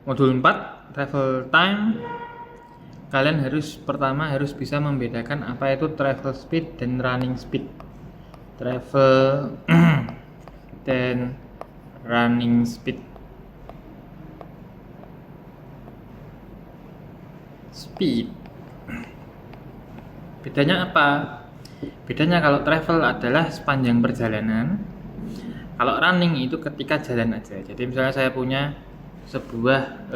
Modul 4 travel time. Kalian pertama harus bisa membedakan apa itu travel speed dan running speed. Travel dan running speed. Speed. Bedanya apa? Bedanya kalau travel adalah sepanjang perjalanan. Kalau running itu ketika jalan aja. Jadi misalnya saya punya sebuah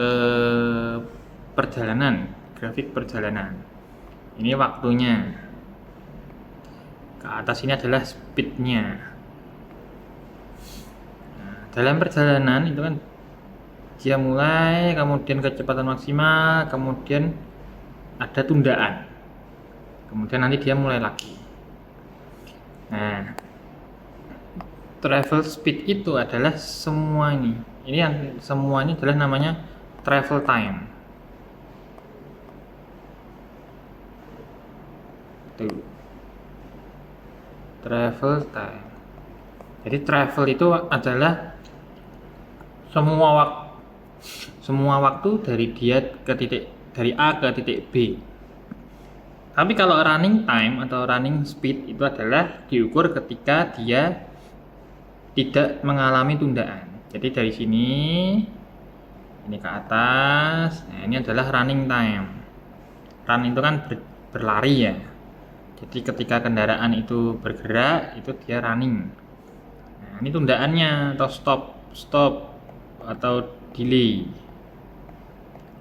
perjalanan, grafik perjalanan. Ini waktunya. Ke atas ini adalah speednya. Nah, dalam perjalanan itu kan dia mulai, kemudian kecepatan maksimal, kemudian ada tundaan, kemudian nanti dia mulai lagi. Nah, travel speed itu adalah semua ini. Ini yang semuanya adalah namanya travel time. Tuh. Travel time. Jadi travel itu adalah semua waktu dari A ke titik B. Tapi kalau running time atau running speed itu adalah diukur ketika dia tidak mengalami tundaan. Jadi dari sini ini ke atas. Nah, ini adalah running time. Run itu kan berlari ya. Jadi ketika kendaraan itu bergerak itu dia running. Nah, ini tundaannya atau stop atau delay.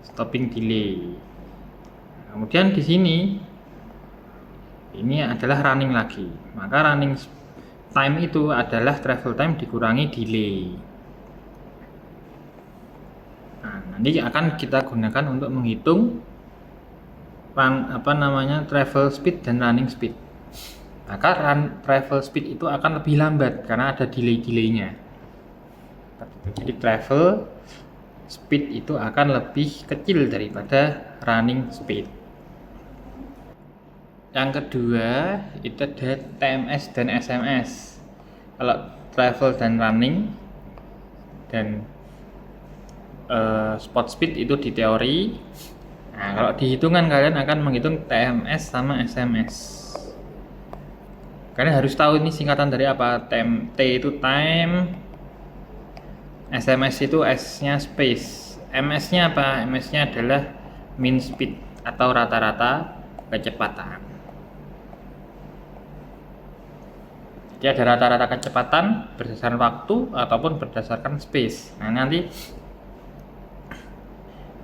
Stopping delay. Kemudian di sini ini adalah running lagi. Maka running time itu adalah travel time dikurangi delay. Nah, nanti akan kita gunakan untuk menghitung travel speed dan running speed. Maka travel speed itu akan lebih lambat karena ada delay-nya. Jadi travel speed itu akan lebih kecil daripada running speed. Yang kedua itu ada TMS dan SMS. Kalau travel dan running dan spot speed itu di teori. Nah, kalau dihitungan kalian akan menghitung TMS sama SMS. Kalian harus tahu ini singkatan dari apa. T itu time, SMS itu S-nya space. MS-nya apa? MS-nya adalah mean speed atau rata-rata kecepatan. Jadi ada rata-rata kecepatan berdasarkan waktu ataupun berdasarkan space.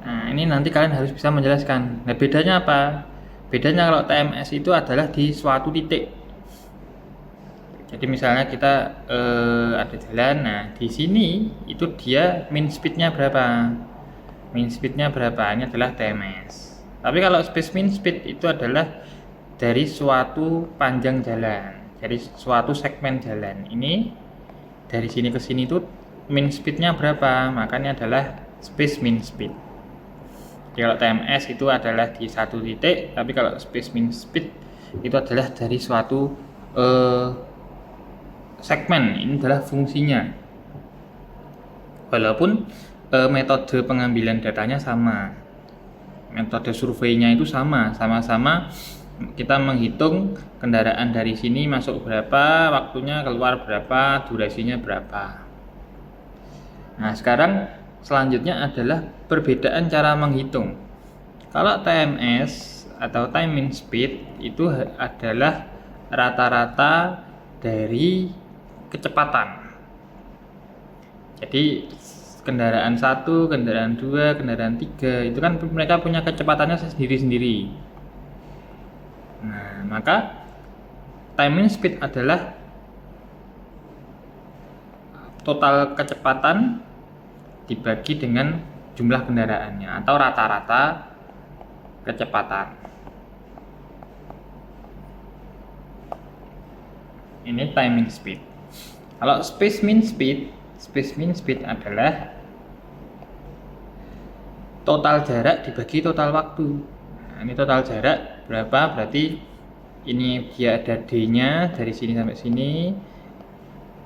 Nah, ini nanti kalian harus bisa menjelaskan. Nah, bedanya apa? Bedanya kalau TMS itu adalah di suatu titik. Jadi misalnya kita ada jalan, nah di sini itu dia mean speednya berapa? Mean speednya berapa? Ini adalah TMS. Tapi kalau space mean speed itu adalah dari suatu panjang jalan, dari suatu segmen jalan. Ini dari sini ke sini itu mean speednya berapa? Makanya adalah space mean speed. Jadi kalau TMS itu adalah di satu titik, tapi kalau space mean speed itu adalah dari suatu segmen. Ini adalah fungsinya. Walaupun metode pengambilan datanya sama, metode surveinya itu sama-sama kita menghitung kendaraan dari sini masuk berapa, waktunya keluar berapa, durasinya berapa. Nah, sekarang selanjutnya adalah perbedaan cara menghitung. Kalau TMS atau time mean speed itu adalah rata-rata dari kecepatan. Jadi kendaraan 1, kendaraan 2, kendaraan 3 itu kan mereka punya kecepatannya sendiri-sendiri. Nah, maka time mean speed adalah total kecepatan dibagi dengan jumlah kendaraannya atau rata-rata kecepatan. Ini time mean speed. Kalau space mean speed adalah total jarak dibagi total waktu. Nah, ini total jarak berapa? Berarti ini dia ada D-nya dari sini sampai sini.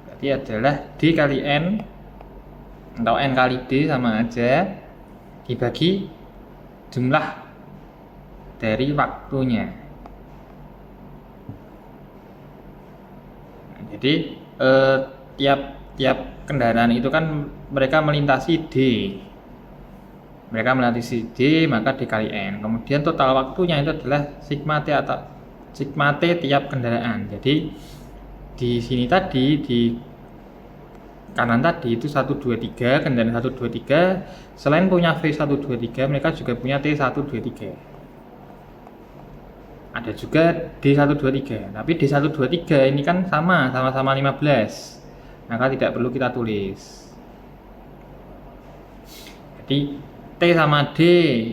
Berarti adalah D kali N atau N kali D sama aja. dibagi jumlah dari waktunya. Nah, jadi tiap kendaraan itu kan mereka melintasi D. Mereka melintasi D, maka dikali N. Kemudian total waktunya itu adalah sigma T atau sigma T tiap kendaraan. Jadi di sini tadi, di kanan tadi itu 1, 2, 3, kendaraan 1, 2, 3. Selain punya V 1, 2, 3, mereka juga punya T 1, 2, 3. Ada juga D1, 2, 3. Tapi D1, 2, 3 ini kan sama-sama 15. Maka tidak perlu kita tulis. Jadi T sama D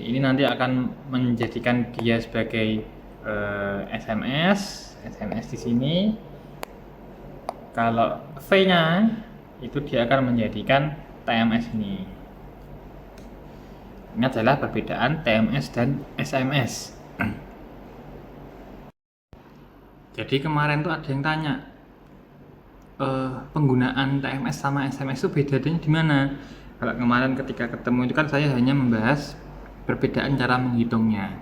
ini nanti akan menjadikan dia sebagai SMS di sini. Kalau V-nya itu dia akan menjadikan TMS ini. Ini adalah perbedaan TMS dan SMS. Jadi kemarin tuh ada yang tanya, penggunaan TMS sama SMS itu bedanya di mana? Kalau kemarin ketika ketemu itu kan saya hanya membahas perbedaan cara menghitungnya.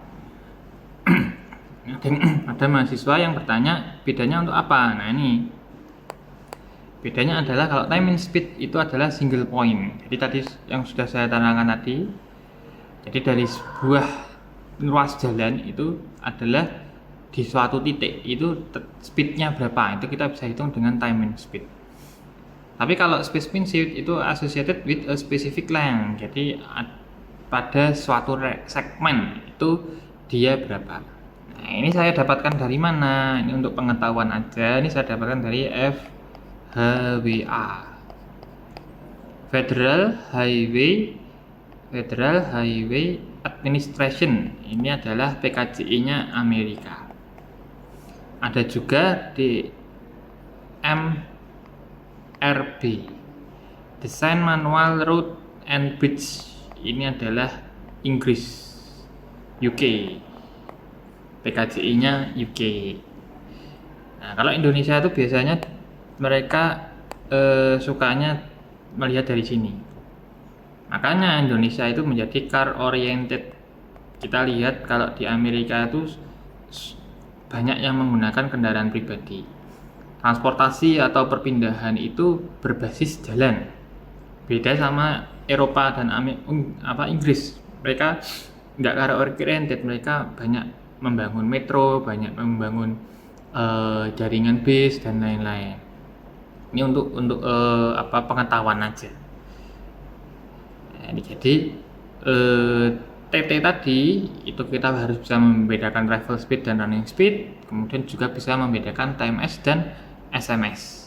Ada mahasiswa yang bertanya bedanya untuk apa? Nah ini bedanya adalah kalau time in speed itu adalah single point. Jadi tadi yang sudah saya terangkan tadi, jadi dari sebuah ruas jalan itu adalah di suatu titik itu speednya berapa, itu kita bisa hitung dengan time in speed. Tapi kalau space mean speed itu associated with a specific length, jadi pada suatu segmen itu dia berapa. Nah ini saya dapatkan dari mana? Ini untuk pengetahuan aja, ini saya dapatkan dari FHWA, Federal Highway Administration. Ini adalah PKJI-nya Amerika. Ada juga di MRB, Design Manual Road and Bridge. Ini adalah Inggris, UK, PKJI-nya UK. Nah, kalau Indonesia itu biasanya mereka sukanya melihat dari sini. Makanya Indonesia itu menjadi car oriented. Kita lihat kalau di Amerika itu banyak yang menggunakan kendaraan pribadi. Transportasi atau perpindahan itu berbasis jalan. Beda sama Eropa dan Inggris. Mereka nggak car oriented, mereka banyak membangun metro, banyak membangun jaringan bis dan lain-lain. Ini untuk pengetahuan aja. Nah, jadi TT tadi itu kita harus bisa membedakan travel speed dan running speed, kemudian juga bisa membedakan TMS dan SMS.